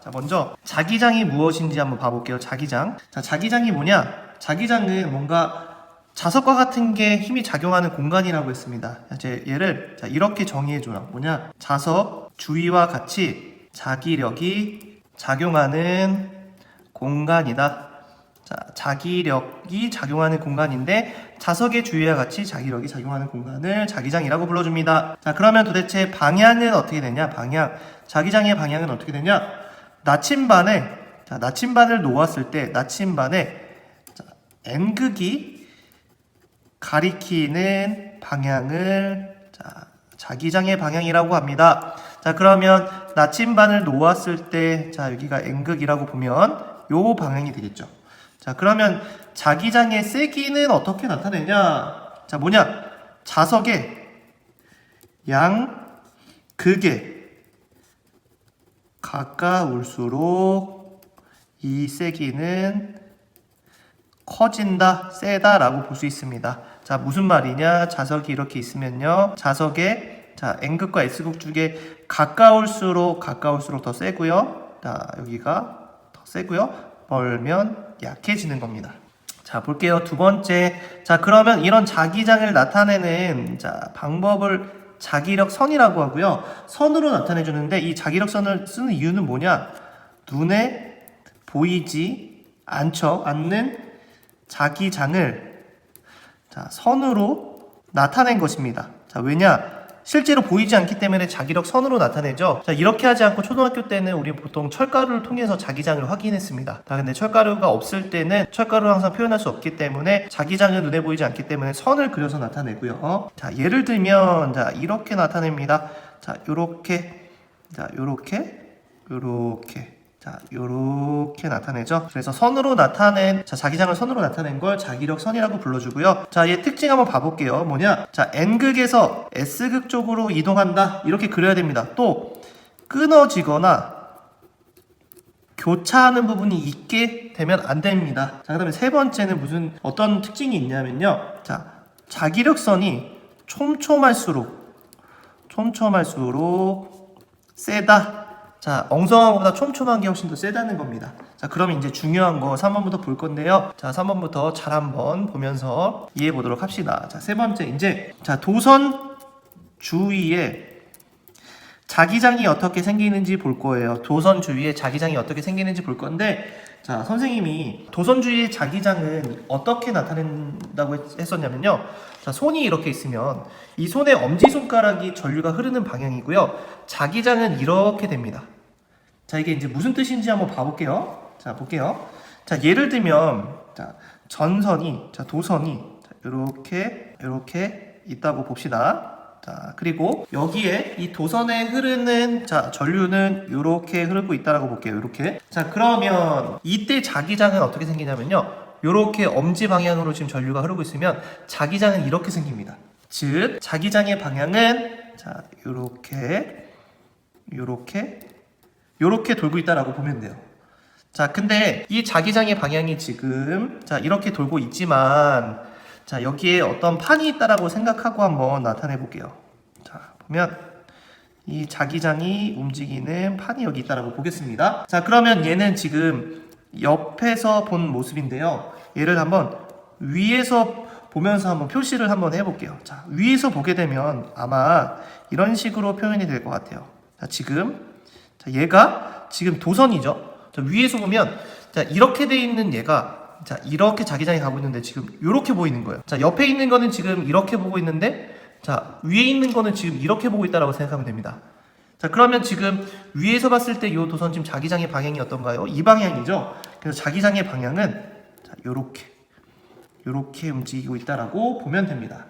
자, 먼저 자기장이 무엇인지 한번 봐볼게요. 자기장. 자, 자기장이 뭐냐? 자기장은 뭔가 자석과 같은 게 힘이 작용하는 공간이라고 했습니다. 이제 얘를 이렇게 정의해줘요. 뭐냐? 자석 주위와 같이 자기력이 작용하는 공간이다. 자, 자기력이 작용하는 공간인데 자석의 주위와 같이 자기력이 작용하는 공간을 자기장이라고 불러줍니다. 자, 그러면 도대체 방향은 어떻게 되냐? 자기장의 방향은 어떻게 되냐? 나침반을 놓았을 때 나침반에 N극이 가리키는 방향을 자기장의 방향이라고 합니다. 자, 그러면 나침반을 놓았을 때 여기가 N극이라고 보면 요 방향이 되겠죠. 자, 그러면 자기장의 세기는 어떻게 나타내냐? 자, 뭐냐? 자석의 양극에 가까울수록 이 세기는 커진다, 세다라고 볼 수 있습니다. 자, 무슨 말이냐? 자석이 이렇게 있으면요. 자석의 N극과 S극 중에 가까울수록 더 세고요. 자, 여기가 더 세고요. 멀면 약해지는 겁니다. 자, 볼게요. 두 번째. 자, 그러면 이런 자기장을 나타내는 방법을 자기력 선이라고 하고요. 선으로 나타내주는데 이 자기력 선을 쓰는 이유는 뭐냐? 눈에 보이지 않는 자기장을 선으로 나타낸 것입니다. 자, 왜냐? 실제로 보이지 않기 때문에 자기력 선으로 나타내죠. 자, 이렇게 하지 않고 초등학교 때는 우리 보통 철가루를 통해서 자기장을 확인했습니다. 근데 철가루가 없을 때는 철가루를 항상 표현할 수 없기 때문에 자기장은 눈에 보이지 않기 때문에 선을 그려서 나타내고요. 자, 예를 들면 이렇게 나타냅니다. 요렇게 나타내죠. 그래서 선으로 나타낸 자기장을 선으로 나타낸 걸 자기력 선이라고 불러주고요. 자, 얘 특징 한번 봐볼게요. 뭐냐? N극에서 S극 쪽으로 이동한다. 이렇게 그려야 됩니다. 또 끊어지거나 교차하는 부분이 있게 되면 안 됩니다. 자, 그다음에 세 번째는 어떤 특징이 있냐면요. 자기력선이 촘촘할수록 세다. 자, 엉성한보다 촘촘한 게 훨씬 더 세다는 겁니다. 자, 그럼 이제 중요한 거 3번부터 볼 건데요. 자, 3번부터 잘 한번 보면서 이해해 보도록 합시다. 자, 세 번째 도선 주위에 자기장이 어떻게 생기는지 볼 거예요. 도선 주위에 자기장이 어떻게 생기는지 볼 건데, 자, 선생님이 도선 주위의 자기장은 어떻게 나타낸다고 했었냐면요. 자, 손이 이렇게 있으면 이 손의 엄지손가락이 전류가 흐르는 방향이고요. 자기장은 이렇게 됩니다. 자, 이게 이제 무슨 뜻인지 한번 봐볼게요. 자, 볼게요. 자, 예를 들면 도선이 이렇게 있다고 봅시다. 자, 그리고 여기에 이 도선에 흐르는 전류는 이렇게 흐르고 있다라고 볼게요. 이렇게. 자, 그러면 이때 자기장은 어떻게 생기냐면요. 이렇게 엄지 방향으로 지금 전류가 흐르고 있으면 자기장은 이렇게 생깁니다. 즉, 자기장의 방향은 이렇게 돌고 있다라고 보면 돼요. 자, 근데 이 자기장의 방향이 지금 이렇게 돌고 있지만 여기에 어떤 판이 있다라고 생각하고 한번 나타내 볼게요. 자, 보면 이 자기장이 움직이는 판이 여기 있다라고 보겠습니다. 자, 그러면 얘는 지금 옆에서 본 모습인데요. 얘를 한번 위에서 보면서 한번 표시를 한번 해볼게요. 자, 위에서 보게 되면 아마 이런 식으로 표현이 될 것 같아요. 자, 얘가 지금 도선이죠. 자, 위에서 보면 이렇게 돼 있는 얘가 이렇게 자기장이 가고 있는데 지금 이렇게 보이는 거예요. 자, 옆에 있는 거는 지금 이렇게 보고 있는데 위에 있는 거는 지금 이렇게 보고 있다라고 생각하면 됩니다. 자, 그러면 지금 위에서 봤을 때 이 도선 지금 자기장의 방향이 어떤가요? 이 방향이죠. 그래서 자기장의 방향은 이렇게 움직이고 있다라고 보면 됩니다.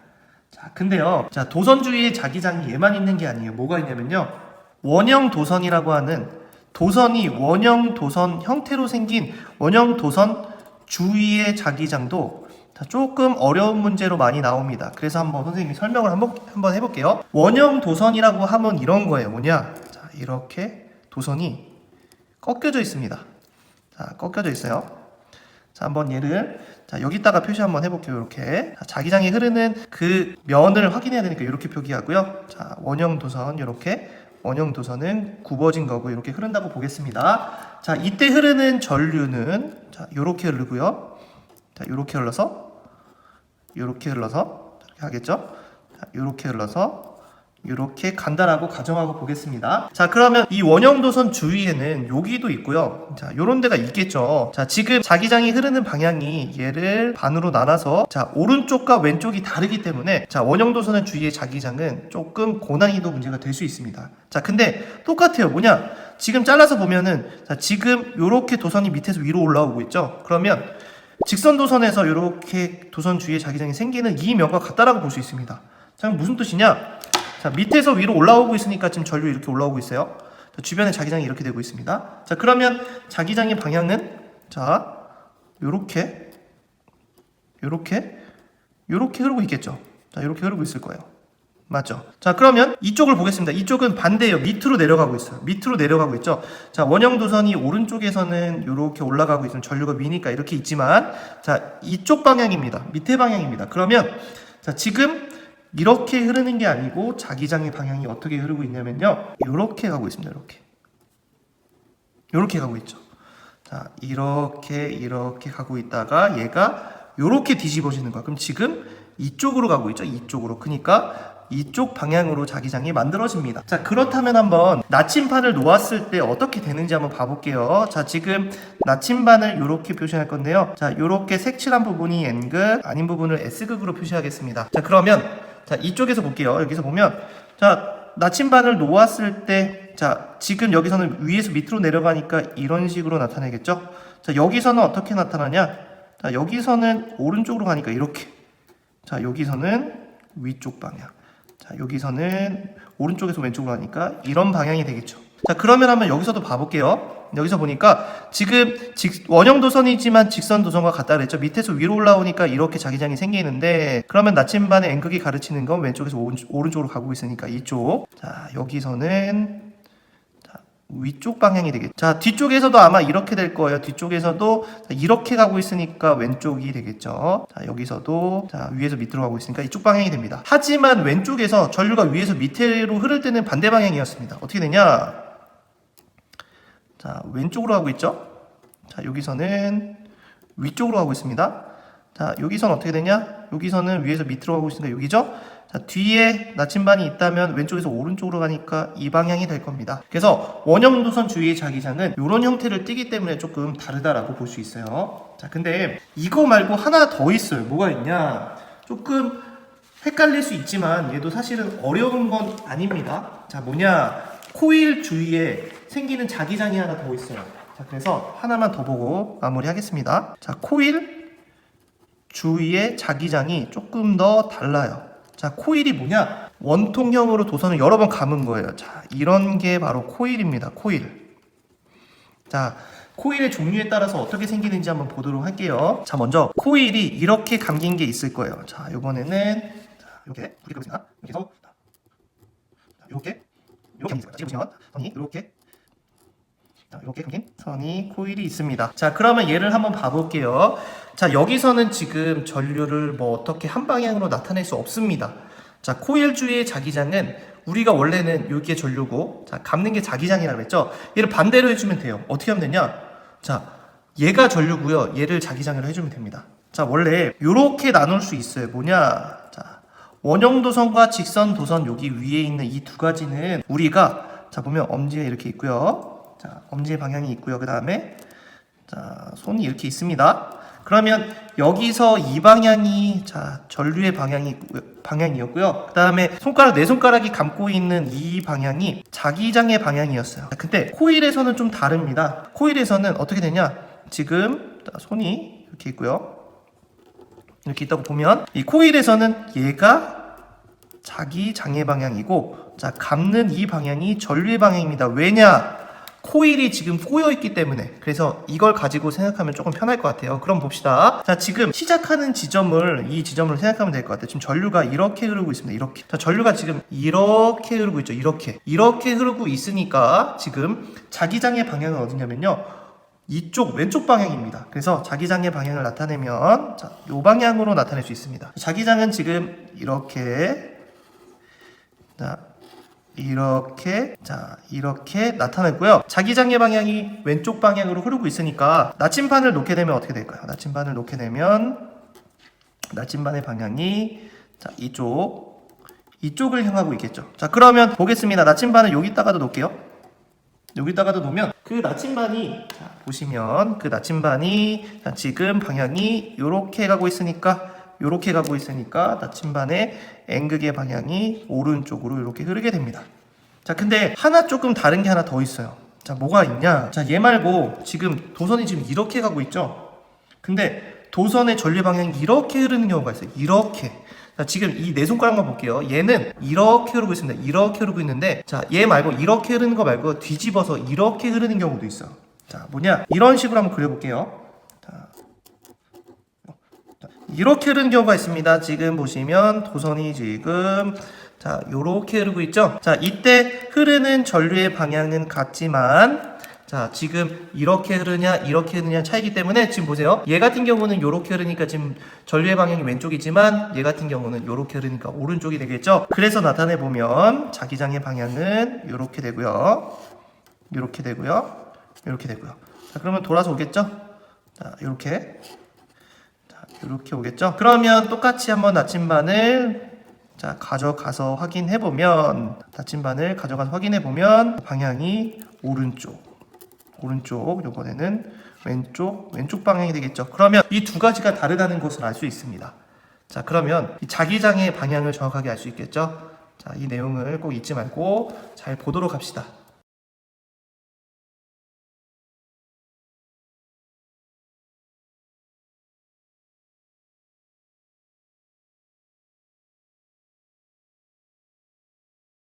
자, 근데요. 도선 주위에 자기장이 얘만 있는 게 아니에요. 뭐가 있냐면요. 원형 도선이라고 하는 도선이 원형 도선 형태로 생긴 원형 도선 주위의 자기장도 조금 어려운 문제로 많이 나옵니다. 그래서 한번 선생님이 설명을 한번 해볼게요. 원형 도선이라고 하면 이런 거예요. 뭐냐? 이렇게 도선이 꺾여져 있습니다. 꺾여져 있어요. 자, 한번 얘를 여기다가 표시 한번 해볼게요. 이렇게 자기장이 흐르는 그 면을 확인해야 되니까 이렇게 표기하고요. 자, 원형 도선 이렇게 원형 도선은 굽어진 거고 이렇게 흐른다고 보겠습니다. 자, 이때 흐르는 전류는 자, 요렇게 흐르고요. 자, 요렇게 흘러서 이렇게 하겠죠? 자, 이렇게 흘러서 이렇게 간다라고 가정하고 보겠습니다. 자, 그러면 이 원형 도선 주위에는 여기도 있고요. 자, 요런 데가 있겠죠. 자, 지금 자기장이 흐르는 방향이 얘를 반으로 나눠서 자, 오른쪽과 왼쪽이 다르기 때문에 자, 원형 도선의 주위의 자기장은 조금 고난이도 문제가 될 수 있습니다. 자, 근데 똑같아요. 뭐냐? 지금 잘라서 보면은 자, 지금 요렇게 도선이 밑에서 위로 올라오고 있죠. 그러면 직선 도선에서 이렇게 도선 주위에 자기장이 생기는 이 면과 같다라고 볼 수 있습니다. 자, 무슨 뜻이냐? 자, 밑에서 위로 올라오고 있으니까 지금 전류 이렇게 올라오고 있어요. 자, 주변에 자기장이 이렇게 되고 있습니다. 자, 그러면 자기장의 방향은 자, 요렇게 흐르고 있겠죠. 자, 요렇게 흐르고 있을 거예요. 맞죠? 자, 그러면 이쪽을 보겠습니다. 이쪽은 반대예요. 밑으로 내려가고 있어요. 밑으로 내려가고 있죠. 자, 원형 도선이 오른쪽에서는 이렇게 올라가고 있으면 전류가 위니까 이렇게 있지만 자, 이쪽 방향입니다. 밑에 방향입니다. 그러면 자, 지금 이렇게 흐르는 게 아니고 자기장의 방향이 어떻게 흐르고 있냐면요. 이렇게 가고 있습니다. 이렇게 가고 있죠. 자, 이렇게 가고 있다가 얘가 이렇게 뒤집어지는 거야. 그럼 지금 이쪽으로 가고 있죠. 이쪽으로. 그러니까 이쪽 방향으로 자기장이 만들어집니다. 자, 그렇다면 한번 나침반을 놓았을 때 어떻게 되는지 한번 봐볼게요. 자, 지금 나침반을 이렇게 표시할 건데요. 자, 이렇게 색칠한 부분이 N극, 아닌 부분을 S극으로 표시하겠습니다. 자, 그러면 자, 이쪽에서 볼게요. 여기서 보면 자, 나침반을 놓았을 때 자, 지금 여기서는 위에서 밑으로 내려가니까 이런 식으로 나타내겠죠. 자, 여기서는 어떻게 나타나냐? 자, 여기서는 오른쪽으로 가니까 이렇게. 자, 여기서는 위쪽 방향. 자, 여기서는 오른쪽에서 왼쪽으로 가니까 이런 방향이 되겠죠. 자, 그러면 한번 여기서도 봐볼게요. 여기서 보니까 지금 원형 도선이지만 직선 도선과 같다 그랬죠. 밑에서 위로 올라오니까 이렇게 자기장이 생기는데 그러면 나침반의 N극이 가르치는 건 왼쪽에서 오른쪽으로 가고 있으니까 이쪽. 자, 여기서는 위쪽 방향이 되겠죠. 자, 뒤쪽에서도 아마 이렇게 될 거예요. 뒤쪽에서도 이렇게 가고 있으니까 왼쪽이 되겠죠. 자, 여기서도 자, 위에서 밑으로 가고 있으니까 이쪽 방향이 됩니다. 하지만 왼쪽에서 전류가 위에서 밑으로 흐를 때는 반대 방향이었습니다. 어떻게 되냐? 자, 왼쪽으로 가고 있죠. 자, 여기서는 위쪽으로 가고 있습니다. 자, 여기서는 어떻게 되냐? 여기서는 위에서 밑으로 가고 있으니까 여기죠. 자, 뒤에 나침반이 있다면 왼쪽에서 오른쪽으로 가니까 이 방향이 될 겁니다. 그래서 원형 도선 주위의 자기장은 이런 형태를 띠기 때문에 조금 다르다라고 볼 수 있어요. 자, 근데 이거 말고 하나 더 있어요. 뭐가 있냐? 조금 헷갈릴 수 있지만 얘도 사실은 어려운 건 아닙니다. 자, 뭐냐? 코일 주위에 생기는 자기장이 하나 더 있어요. 자, 그래서 하나만 더 보고 마무리하겠습니다. 자, 코일 주위의 자기장이 조금 더 달라요. 자, 코일이 뭐냐? 원통형으로 도선을 여러 번 감은 거예요. 자, 이런 게 바로 코일입니다. 코일. 자, 코일의 종류에 따라서 어떻게 생기는지 한번 보도록 할게요. 자, 먼저 코일이 이렇게 감긴 게 있을 거예요. 자, 요번에는 자, 이렇게 보겠습니다. 이렇게 해서 이렇게 감긴 있어요. 지금 보시면 선이 이렇게 이렇게 감긴 선이 코일이 있습니다. 자, 그러면 얘를 한번 봐볼게요. 자, 여기서는 지금 전류를 뭐 어떻게 한 방향으로 나타낼 수 없습니다. 자, 코일 주위의 자기장은 우리가 원래는 여기에 전류고 자, 감는 게 자기장이라고 했죠. 얘를 반대로 해주면 돼요. 어떻게 하면 되냐? 자, 얘가 전류고요. 얘를 자기장으로 해주면 됩니다. 자, 원래 이렇게 나눌 수 있어요. 뭐냐? 자, 원형 도선과 직선 도선 여기 위에 있는 이 두 가지는 우리가 자, 보면 엄지가 이렇게 있고요. 자, 엄지의 방향이 있고요. 그 다음에 자, 손이 이렇게 있습니다. 그러면 여기서 이 방향이 자, 전류의 방향이었고요. 그 다음에 네 손가락이 감고 있는 이 방향이 자기장의 방향이었어요. 근데 코일에서는 좀 다릅니다. 코일에서는 어떻게 되냐? 지금 손이 이렇게 있고요. 이렇게 있다고 보면 이 코일에서는 얘가 자기장의 방향이고 자, 감는 이 방향이 전류의 방향입니다. 왜냐? 코일이 지금 꼬여있기 때문에. 그래서 이걸 가지고 생각하면 조금 편할 것 같아요. 그럼 봅시다. 자, 지금 시작하는 이 지점을 생각하면 될 것 같아요. 지금 전류가 이렇게 흐르고 있습니다. 이렇게. 자, 전류가 지금 이렇게 흐르고 있죠. 이렇게 흐르고 있으니까 지금 자기장의 방향은 어디냐면요, 이쪽 왼쪽 방향입니다. 그래서 자기장의 방향을 나타내면 자, 이 방향으로 나타낼 수 있습니다. 자기장은 지금 이렇게 자, 이렇게 자 이렇게 나타냈고요. 자기장의 방향이 왼쪽 방향으로 흐르고 있으니까 나침반을 놓게 되면 어떻게 될까요? 나침반을 놓게 되면 나침반의 방향이 자 이쪽을 향하고 있겠죠. 자 그러면 보겠습니다. 나침반을 여기다가도 놓을게요. 여기다가도 놓으면 그 나침반이 자, 보시면 그 나침반이 자, 지금 방향이 이렇게 가고 있으니까 나침반의 N극의 방향이 오른쪽으로 이렇게 흐르게 됩니다. 자 근데 하나 조금 다른 게 하나 더 있어요. 자 뭐가 있냐? 자 얘 말고 지금 도선이 지금 이렇게 가고 있죠. 근데 도선의 전류 방향이 이렇게 흐르는 경우가 있어요. 이렇게. 자, 지금 이 네 손가락만 볼게요. 얘는 이렇게 흐르고 있습니다. 이렇게 흐르고 있는데, 자, 얘 말고 이렇게 흐르는 거 말고 뒤집어서 이렇게 흐르는 경우도 있어. 자, 뭐냐? 이런 식으로 한번 그려볼게요. 자, 이렇게 흐르는 경우가 있습니다. 지금 보시면 도선이 지금 자, 요렇게 흐르고 있죠? 자, 이때 흐르는 전류의 방향은 같지만 자, 지금 이렇게 흐르냐 차이기 때문에 지금 보세요. 얘 같은 경우는 요렇게 흐르니까 지금 전류의 방향이 왼쪽이지만 얘 같은 경우는 요렇게 흐르니까 오른쪽이 되겠죠? 그래서 나타내 보면 자기장의 방향은 요렇게 되고요. 요렇게 되고요. 요렇게 되고요. 자, 그러면 돌아서 오겠죠? 자, 요렇게. 자, 요렇게 오겠죠? 그러면 똑같이 한번 나침반을 자, 가져가서 확인해 보면 방향이 오른쪽 이번에는 왼쪽 방향이 되겠죠. 그러면 이 두 가지가 다르다는 것을 알 수 있습니다. 자 그러면 이 자기장의 방향을 정확하게 알 수 있겠죠. 자 이 내용을 꼭 잊지 말고 잘 보도록 합시다.